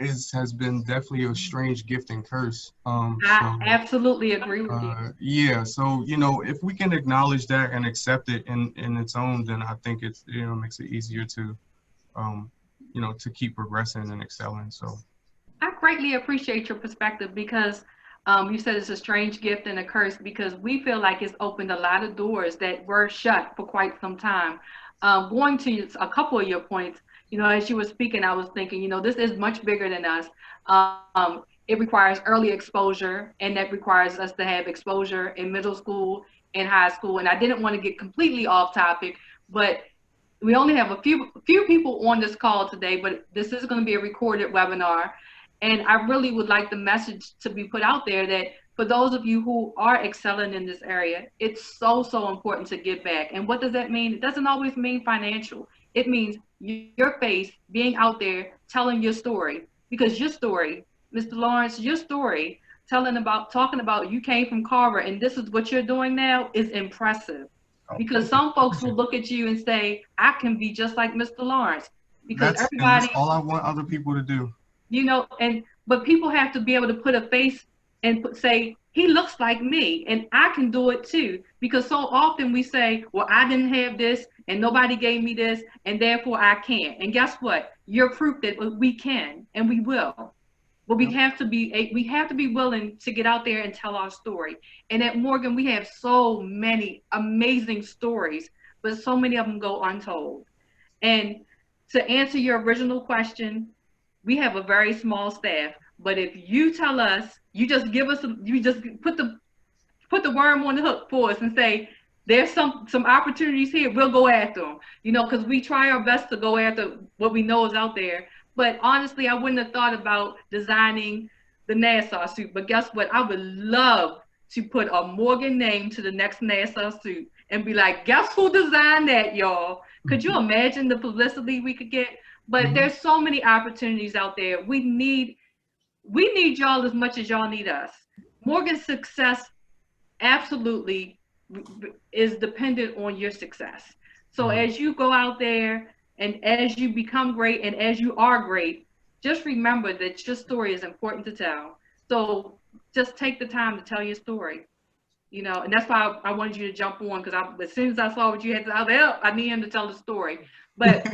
has been definitely a strange gift and curse. I absolutely agree with you. Yeah, so if we can acknowledge that and accept it in its own, then I think it's makes it easier to to keep progressing and excelling. So I greatly appreciate your perspective, because you said it's a strange gift and a curse, because we feel like it's opened a lot of doors that were shut for quite some time. Going to a couple of your points, as you were speaking, I was thinking, this is much bigger than us. It requires early exposure, and that requires us to have exposure in middle school and high school. And I didn't want to get completely off topic, but we only have a few people on this call today, but this is going to be a recorded webinar. And I really would like the message to be put out there that for those of you who are excelling in this area, it's so important to give back. And what does that mean? It doesn't always mean financial. It means your face being out there telling your story, because your story, Mr. Lawrence, your story, talking about you came from Carver and this is what you're doing now, is impressive. Because some folks will look at you and say, I can be just like Mr. Lawrence, because that's all I want other people to do. But people have to be able to put a face and say, he looks like me and I can do it too. Because so often we say, well, I didn't have this and nobody gave me this and therefore I can't. And guess what? You're proof that we can and we will. But we have to be willing to get out there and tell our story. And at Morgan, we have so many amazing stories, but so many of them go untold. And to answer your original question, we have a very small staff, but if you tell us, you just put the worm on the hook for us and say, there's some opportunities here, we'll go after them, you know, because we try our best to go after what we know is out there. But honestly, I wouldn't have thought about designing the Nassau suit. But guess what? I would love to put a Morgan name to the next Nassau suit and be like, guess who designed that, y'all? Could you imagine the publicity we could get? But there's so many opportunities out there. We need y'all as much as y'all need us. Morgan's success absolutely is dependent on your success. So as you go out there and as you become great and as you are great, just remember that your story is important to tell. So just take the time to tell your story, you know, and that's why I wanted you to jump on, because as soon as I saw what you had to say, I was like, I need him to tell the story. But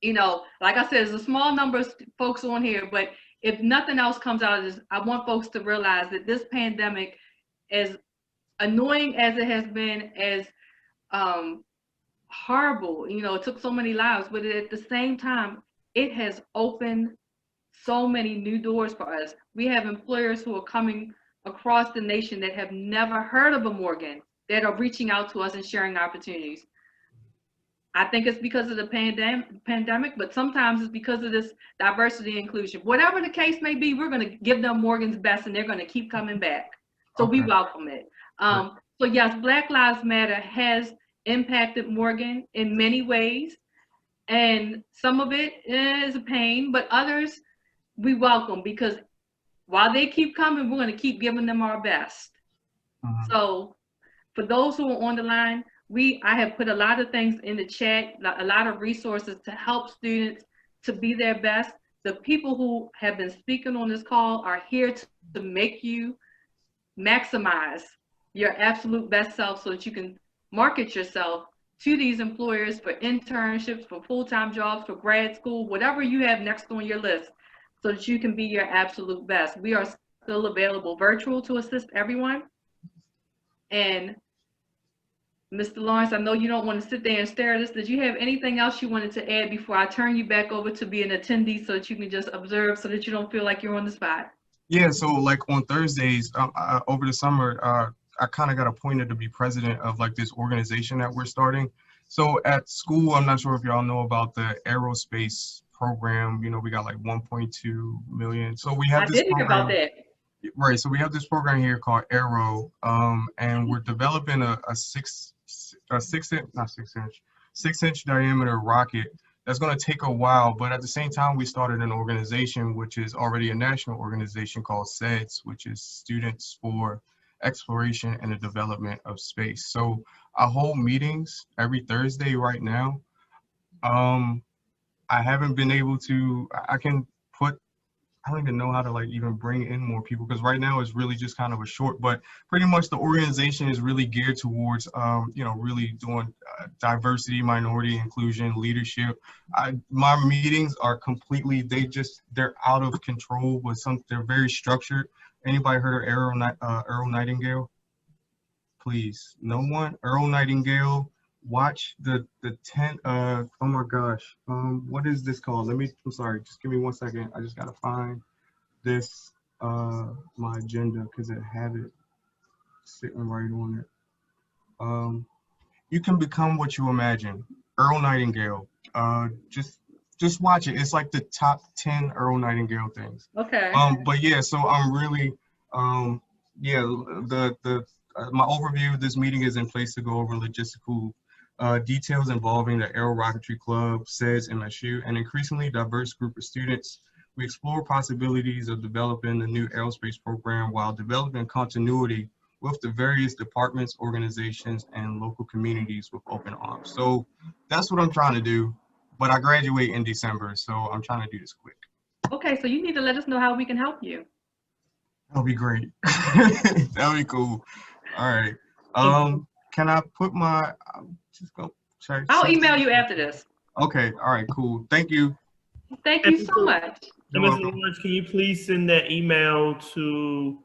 you know, like I said, there's a small number of folks on here, but if nothing else comes out of this, I want folks to realize that this pandemic, as annoying as it has been, as horrible, you know, it took so many lives, but at the same time, it has opened so many new doors for us. We have employers who are coming across the nation that have never heard of a Morgan, that are reaching out to us and sharing opportunities. I think it's because of the pandemic, but sometimes it's because of this diversity and inclusion. Whatever the case may be, we're going to give them Morgan's best, and they're going to keep coming back. So we welcome it. So yes, Black Lives Matter has impacted Morgan in many ways, and some of it is a pain, but others we welcome, because while they keep coming, we're going to keep giving them our best. So for those who are on the line, I have put a lot of things in the chat, a lot of resources to help students to be their best. The people who have been speaking on this call are here to make you maximize your absolute best self, so that you can market yourself to these employers for internships, for full-time jobs, for grad school, whatever you have next on your list, so that you can be your absolute best. We are still available virtual to assist everyone. And Mr. Lawrence, I know you don't want to sit there and stare at us. Did you have anything else you wanted to add before I turn you back over to be an attendee, so that you can just observe, so that you don't feel like you're on the spot? Yeah, so like on Thursdays, over the summer, I kind of got appointed to be president of like this organization that we're starting. So at school, I'm not sure if y'all know about the aerospace program. You know, we got like 1.2 million. So we have this program. About that. Right, so we have this program here called Aero, and we're developing a 6-inch diameter rocket. That's going to take a while, but at the same time, we started an organization, which is already a national organization called SEDS, which is Students for Exploration and the Development of Space. So I hold meetings every Thursday right now. I haven't been able to, I don't even know how to like even bring in more people, because right now it's really just kind of a short, but pretty much the organization is really geared towards, you know, really doing diversity, minority, inclusion, leadership. My meetings are completely, they're out of control, but they're very structured. Anybody heard of Earl Nightingale? Please, no one? Earl Nightingale. Watch the 10, oh my gosh, what is this called? I'm sorry, just give me 1 second. I just gotta find this, my agenda, because it had it sitting right on it. You Can Become What You Imagine, Earl Nightingale. Just watch it. It's like the top 10 Earl Nightingale things. Okay. But yeah, so I'm really, yeah, my overview of this meeting is in place to go over logistical details involving the Aero Rocketry Club, SEDS, MSU, an increasingly diverse group of students. We explore possibilities of developing the new aerospace program while developing continuity with the various departments, organizations, and local communities with open arms. So that's what I'm trying to do, but I graduate in December, so I'm trying to do this quick. Okay, so you need to let us know how we can help you. That'll be great. That'll be cool. All right. Can I put my, just go check. I'll email you after this. Okay, all right, cool. Thank you. Thank you so much. And Ms. Lawrence, can you please send that email to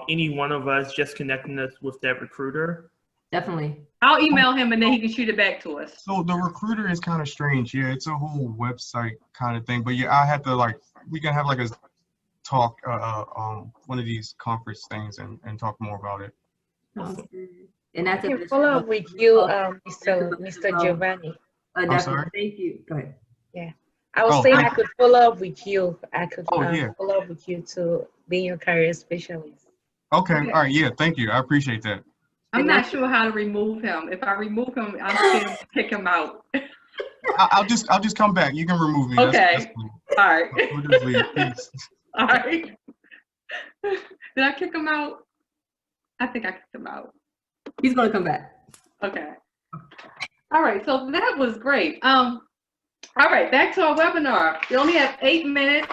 any one of us just connecting us with that recruiter? Definitely. I'll email him and then he can shoot it back to us. So the recruiter is kind of strange. Yeah, it's a whole website kind of thing. But yeah, I have to like, we can have like a talk, one of these conference things and talk more about it. And that's I can follow up with you, Mr. Giovanni. I'm sorry? Thank you. Go ahead. Yeah, I was Oh, saying thank I could follow up with you. I could yeah. follow up with you to be your career specialist. Okay. All right. Yeah. Thank you. I appreciate that. I'm not sure how to remove him. If I remove him, I'm scared to kick him out. I'll just come back. You can remove me. That's Okay. cool. All right. We'll just leave. Peace. All right. Did I kick him out? I think I kicked him out. He's gonna come back. Okay. All right. So that was great. All right. Back to our webinar. We only have 8 minutes.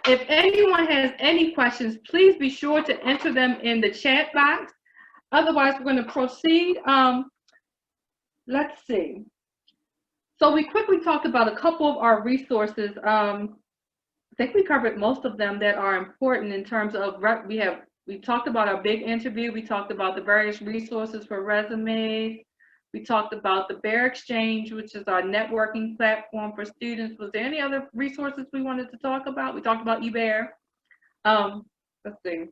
If anyone has any questions, please be sure to enter them in the chat box. Otherwise, we're going to proceed. Let's see. So we quickly talked about a couple of our resources. I think we covered most of them that are important in terms of, we talked about our big interview. We talked about the various resources for resumes. We talked about the Bear Exchange, which is our networking platform for students. Was there any other resources we wanted to talk about? We talked about eBear. Let's see.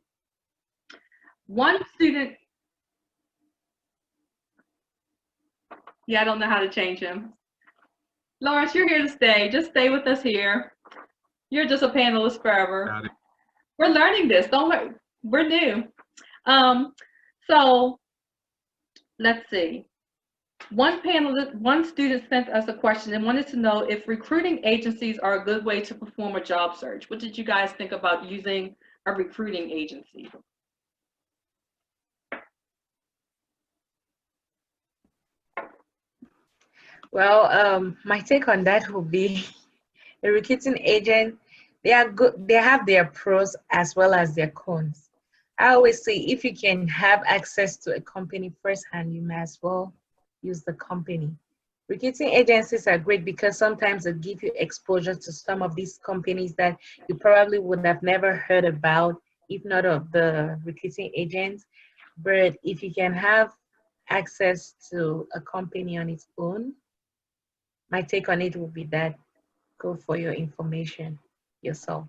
One student, I don't know how to change him. Lawrence, you're here to stay. Just stay with us here. You're just a panelist forever. Got it. We're learning this. Don't worry. We're new. So let's see. One student sent us a question and wanted to know if recruiting agencies are a good way to perform a job search. What did you guys think about using a recruiting agency? Well, my take on that would be a recruiting agent, they are good, they have their pros as well as their cons. I always say if you can have access to a company firsthand, you may as well use the company. Recruiting agencies are great because sometimes they give you exposure to some of these companies that you probably would have never heard about if not of the recruiting agents. But if you can have access to a company on its own, my take on it would be that go for your information yourself.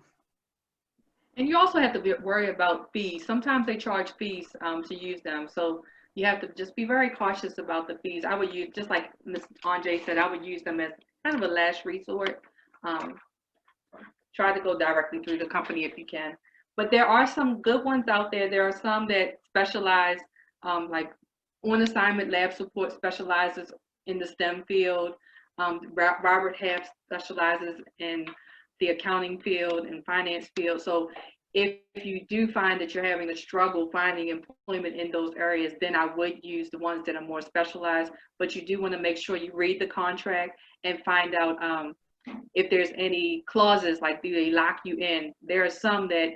And you also have to worry about fees. Sometimes they charge fees to use them. So you have to just be very cautious about the fees. I would use, just like Ms. Andre said, I would use them as kind of a last resort. Try to go directly through the company if you can. But there are some good ones out there. There are some that specialize, like On Assignment Lab Support specializes in the STEM field. Robert Half specializes in the accounting field and finance field. So if you do find that you're having a struggle finding employment in those areas, then I would use the ones that are more specialized. But you do want to make sure you read the contract and find out if there's any clauses, like do they lock you in. There are some that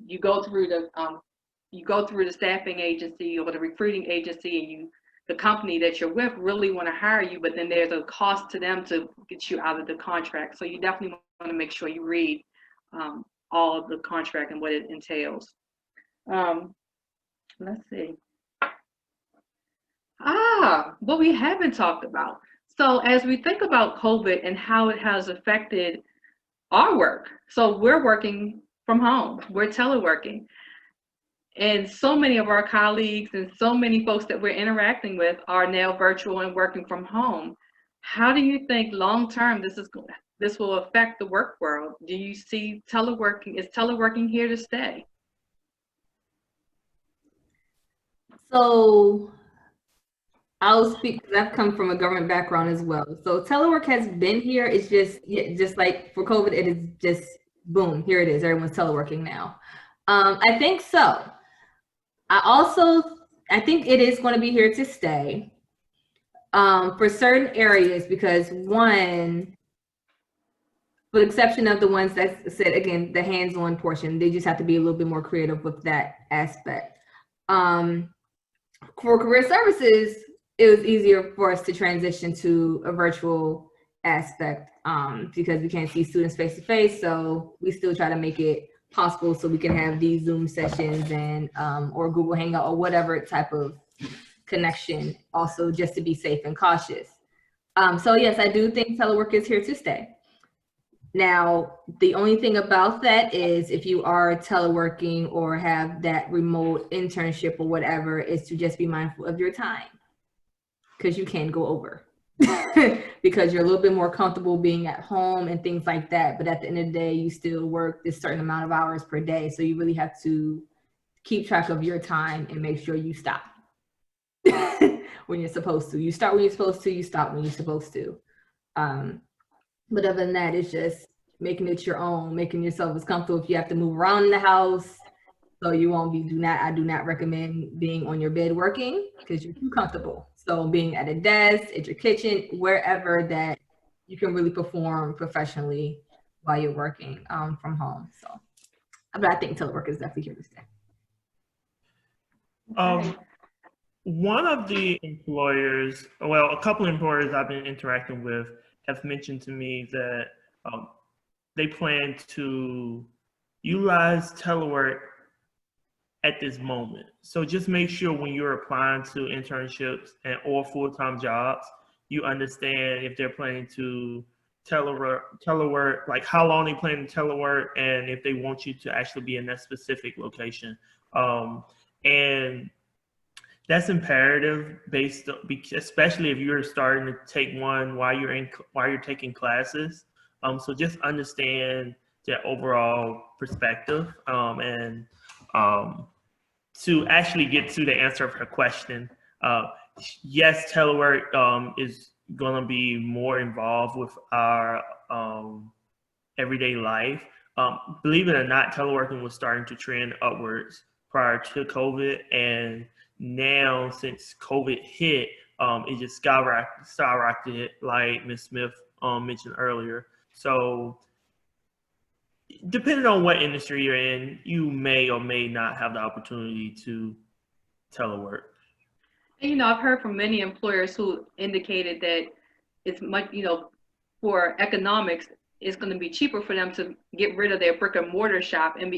you go through the staffing agency or the recruiting agency, and the company that you're with really want to hire you, but then there's a cost to them to get you out of the contract. So you definitely want to make sure you read all of the contract and what it entails. Let's see. What we haven't talked about. So as we think about COVID and how it has affected our work, so we're working from home, we're teleworking. And so many of our colleagues and so many folks that we're interacting with are now virtual and working from home. How do you think long-term this will affect the work world? Do you see teleworking, is teleworking here to stay? So I'll speak because I've come from a government background as well. So telework has been here. It's just like for COVID, it is just boom, here it is. Everyone's teleworking now. I think so. I think it is going to be here to stay for certain areas because one, with the exception of the ones that said, again, the hands-on portion, they just have to be a little bit more creative with that aspect. For career services, it was easier for us to transition to a virtual aspect because we can't see students face to face. So we still try to make it possible so we can have these Zoom sessions and or Google Hangout or whatever type of connection, also just to be safe and cautious. So yes, I do think telework is here to stay. Now, the only thing about that is if you are teleworking or have that remote internship or whatever, is to just be mindful of your time, because you can go over because you're a little bit more comfortable being at home and things like that. But at the end of the day, you still work this certain amount of hours per day. So you really have to keep track of your time and make sure you stop when you're supposed to. You start when you're supposed to, you stop when you're supposed to. But other than that, it's just making it your own, making yourself as comfortable. If you have to move around in the house, so you won't be, I do not recommend being on your bed working because you're too comfortable. So being at a desk, at your kitchen, wherever that you can really perform professionally while you're working from home. So, but I think telework is definitely here to stay. One of the employers, well, a couple of employers I've been interacting with have mentioned to me that they plan to utilize telework at this moment. So just make sure when you're applying to internships and or full-time jobs, you understand if they're planning to telework, like how long they plan to telework, and if they want you to actually be in that specific location. And that's imperative, especially if you're starting to take one while you're taking classes. So just understand the overall perspective, and to actually get to the answer of her question, yes, telework is going to be more involved with our everyday life. Believe it or not, teleworking was starting to trend upwards prior to COVID, and now since COVID hit, it just skyrocketed, like Ms. Smith mentioned earlier. So depending on what industry you're in, you may or may not have the opportunity to telework. And, I've heard from many employers who indicated that it's much, for economics, it's going to be cheaper for them to get rid of their brick and mortar shop, and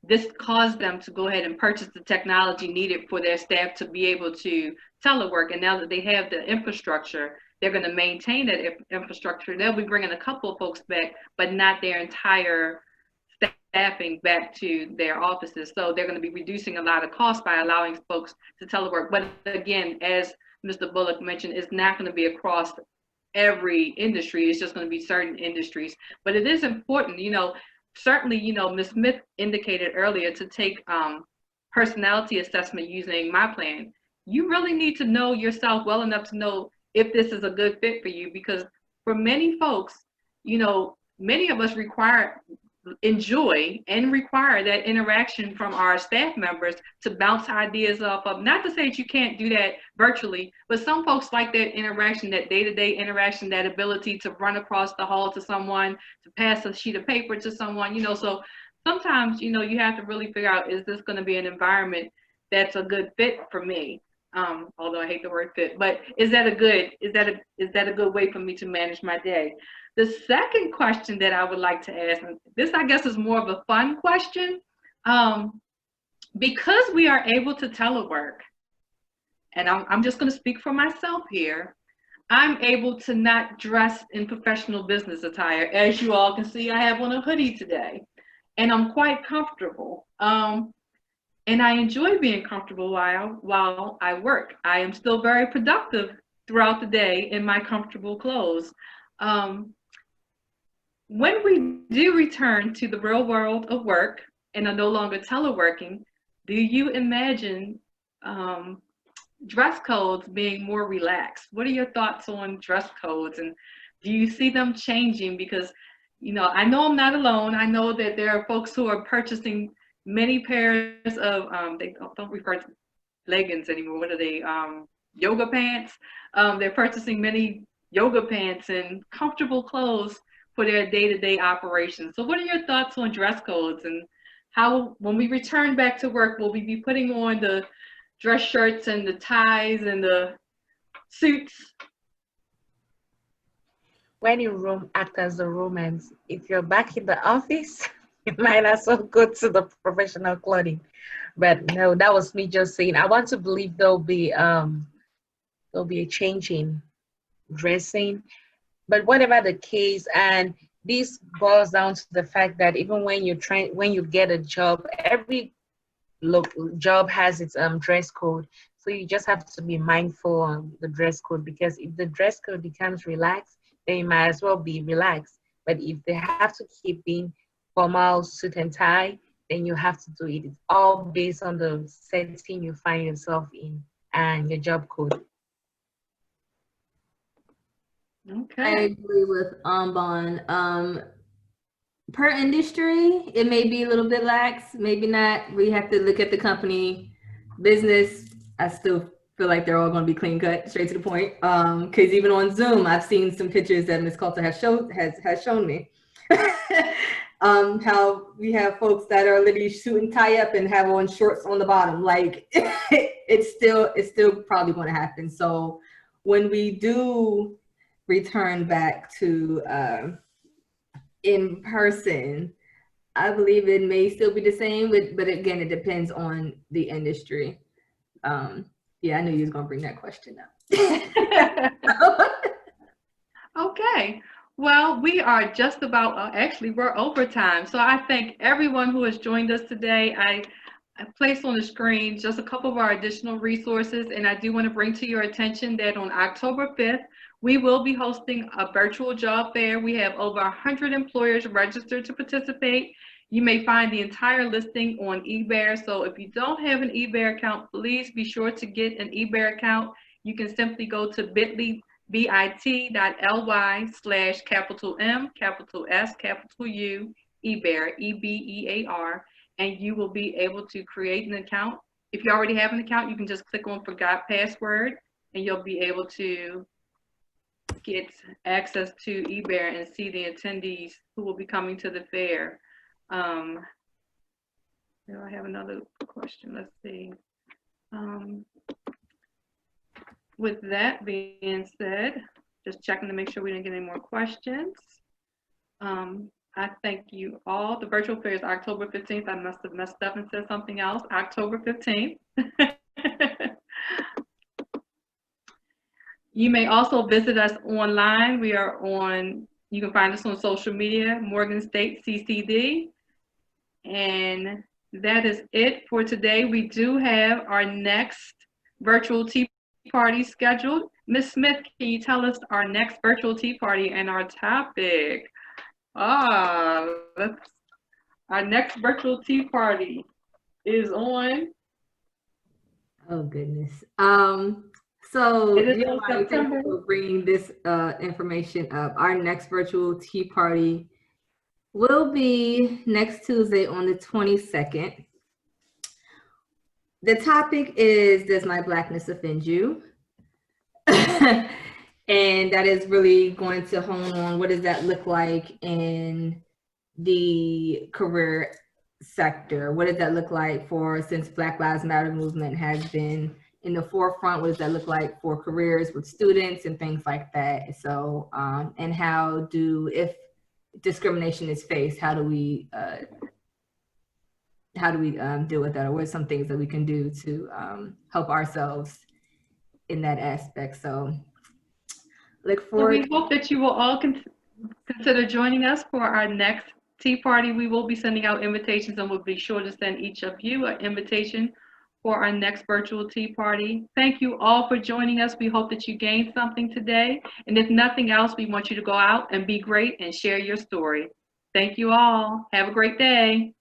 this caused them to go ahead and purchase the technology needed for their staff to be able to telework. And now that they have the infrastructure, they're going to maintain that infrastructure. They'll be bringing a couple of folks back, but not their entire staffing back to their offices. So they're going to be reducing a lot of costs by allowing folks to telework. But again, as Mr. Bullock mentioned, it's not going to be across every industry. It's just going to be certain industries. But it is important, certainly, Ms. Smith indicated earlier to take personality assessment using My Plan. You really need to know yourself well enough to know if this is a good fit for you, because for many folks, many of us enjoy and require that interaction from our staff members to bounce ideas off of. Not to say that you can't do that virtually, but some folks like that interaction, that day-to-day interaction, that ability to run across the hall to someone, to pass a sheet of paper to someone, so sometimes, you have to really figure out, is this going to be an environment that's a good fit for me? Although I hate the word fit, but is that a good way for me to manage my day? The second question that I would like to ask, and this I guess is more of a fun question, because we are able to telework, and I'm just going to speak for myself here, I'm able to not dress in professional business attire. As you all can see, I have on a hoodie today, and I'm quite comfortable. And I enjoy being comfortable while I work. I am still very productive throughout the day in my comfortable clothes. When we do return to the real world of work and are no longer teleworking, do you imagine dress codes being more relaxed? What are your thoughts on dress codes, and do you see them changing? Because, I know I'm not alone. I know that there are folks who are purchasing many pairs of, they don't refer to leggings anymore. What are they? Yoga pants. They're purchasing many yoga pants and comfortable clothes for their day-to-day operations. So what are your thoughts on dress codes, and how, when we return back to work, will we be putting on the dress shirts and the ties and the suits? When in Rome, act as the Romans. If you're back in the office, you might as well go to the professional clothing. But no, that was me just saying. I want to believe there'll be a change in dressing. But whatever the case, and this boils down to the fact that even when you get a job, every job has its dress code. So you just have to be mindful on the dress code, because if the dress code becomes relaxed, then you might as well be relaxed. But if they have to keep being formal, suit and tie, then you have to do it. It's all based on the setting you find yourself in and your job code. Okay. I agree with Ambon. Per industry, it may be a little bit lax, maybe not. We have to look at the company. Business, I still feel like they're all going to be clean cut, straight to the point. Because even on Zoom, I've seen some pictures that Ms. Coulter has shown me. How we have folks that are literally suit and tie up and have on shorts on the bottom. Like it's still probably going to happen. So when we do return back to in person, I believe it may still be the same, but again, it depends on the industry. Yeah, I knew you was gonna bring that question up. Okay. Well, we are just about, actually, we're over time. So I thank everyone who has joined us today. I placed on the screen just a couple of our additional resources, and I do want to bring to your attention that on October 5th, we will be hosting a virtual job fair. We have over 100 employers registered to participate. You may find the entire listing on eBear. So if you don't have an eBear account, please be sure to get an eBear account. You can simply go to bit.ly, bit.ly/M, capital S, capital U, eBear, EBEAR, and you will be able to create an account. If you already have an account, you can just click on Forgot Password, and you'll be able to get access to eBear and see the attendees who will be coming to the fair. I have another question. Let's see. With that being said, just checking to make sure we didn't get any more questions. I thank you all. The virtual fair is October 15th. I must have messed up and said something else. October 15th. You may also visit us online. We are on, you can find us on social media, Morgan State CCD. And that is it for today. We do have our next virtual tea party scheduled. Ms. Smith, can you tell us our next virtual tea party and our topic? Our next virtual tea party is on. Oh goodness. So thank you for bringing this information up. Our next virtual tea party will be next Tuesday on the 22nd. The topic is, does my Blackness offend you? And that is really going to hone on what does that look like in the career sector? What does that look like since Black Lives Matter movement has been in the forefront? What does that look like for careers with students and things like that? So, and if discrimination is faced, how do we deal with that? Or what are some things that we can do to help ourselves in that aspect? So look forward. So we hope that you will all consider joining us for our next tea party. We will be sending out invitations, and we'll be sure to send each of you an invitation for our next virtual tea party. Thank you all for joining us. We hope that you gained something today. And if nothing else, we want you to go out and be great and share your story. Thank you all. Have a great day.